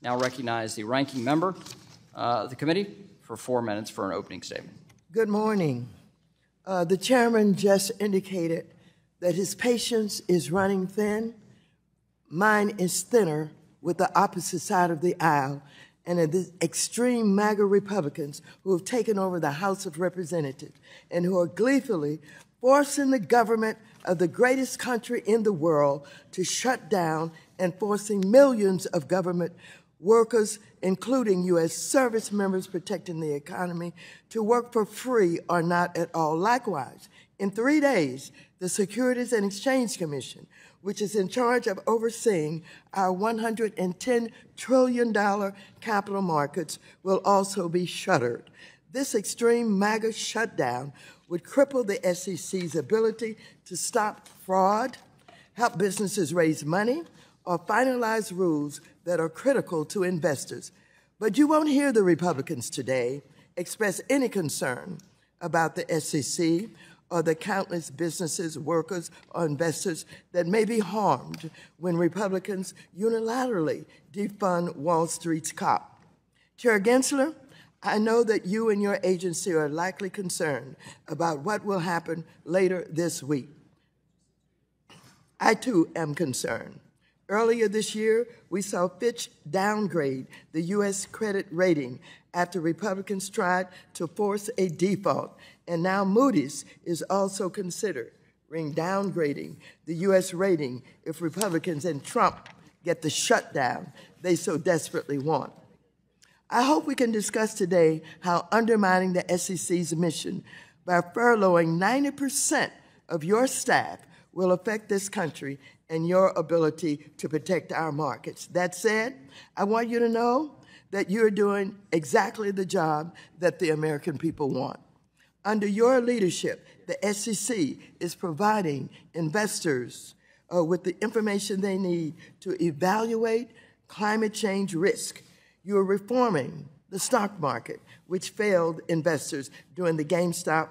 Now recognize the ranking member of the committee for 4 minutes for an opening statement. Good morning. The chairman just indicated that his patience is running thin. Mine is thinner with the opposite side of the aisle and the extreme MAGA Republicans who have taken over the House of Representatives and who are gleefully forcing the government of the greatest country in the world to shut down and forcing millions of government workers, including U.S. service members protecting the economy, to work for free or not at all. Likewise, in 3 days, the Securities and Exchange Commission, which is in charge of overseeing our $110 trillion capital markets, will also be shuttered. This extreme MAGA shutdown would cripple the SEC's ability to stop fraud, help businesses raise money, or finalize rules that are critical to investors. But you won't hear the Republicans today express any concern about the SEC or the countless businesses, workers, or investors that may be harmed when Republicans unilaterally defund Wall Street's COP. Chair Gensler, I know that you and your agency are likely concerned about what will happen later this week. I too am concerned. Earlier this year, we saw Fitch downgrade the U.S. credit rating after Republicans tried to force a default, and now Moody's is also considering downgrading the U.S. rating if Republicans and Trump get the shutdown they so desperately want. I hope we can discuss today how undermining the SEC's mission by furloughing 90% of your staff will affect this country and your ability to protect our markets. That said, I want you to know that you're doing exactly the job that the American people want. Under your leadership, the SEC is providing investors with the information they need to evaluate climate change risk. You are reforming the stock market, which failed investors during the GameStop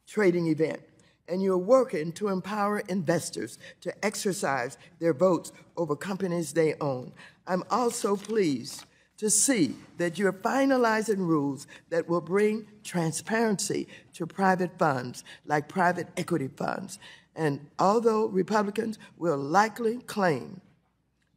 trading event. And you're working to empower investors to exercise their votes over companies they own. I'm also pleased to see that you're finalizing rules that will bring transparency to private funds, like private equity funds. And although Republicans will likely claim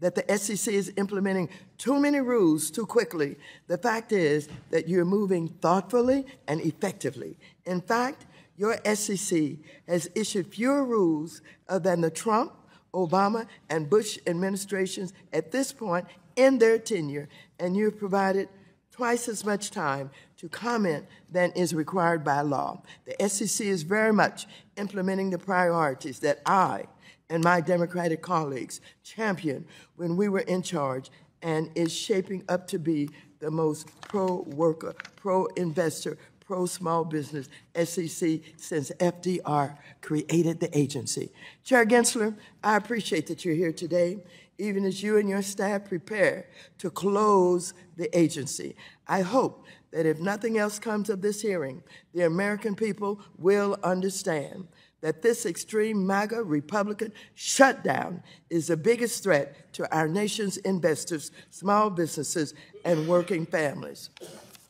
that the SEC is implementing too many rules too quickly, the fact is that you're moving thoughtfully and effectively. In fact, your SEC has issued fewer rules than the Trump, Obama, and Bush administrations at this point in their tenure, and you've provided twice as much time to comment than is required by law. The SEC is very much implementing the priorities that I and my Democratic colleagues championed when we were in charge, and is shaping up to be the most pro-worker, pro-investor, pro-small business SEC since FDR created the agency. Chair Gensler, I appreciate that you're here today, even as you and your staff prepare to close the agency. I hope that if nothing else comes of this hearing, the American people will understand that this extreme MAGA Republican shutdown is the biggest threat to our nation's investors, small businesses, and working families.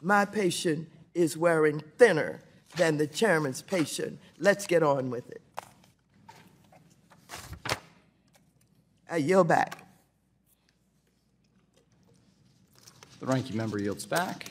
My patience is wearing thinner than the chairman's patience. Let's get on with it. I yield back. The ranking member yields back.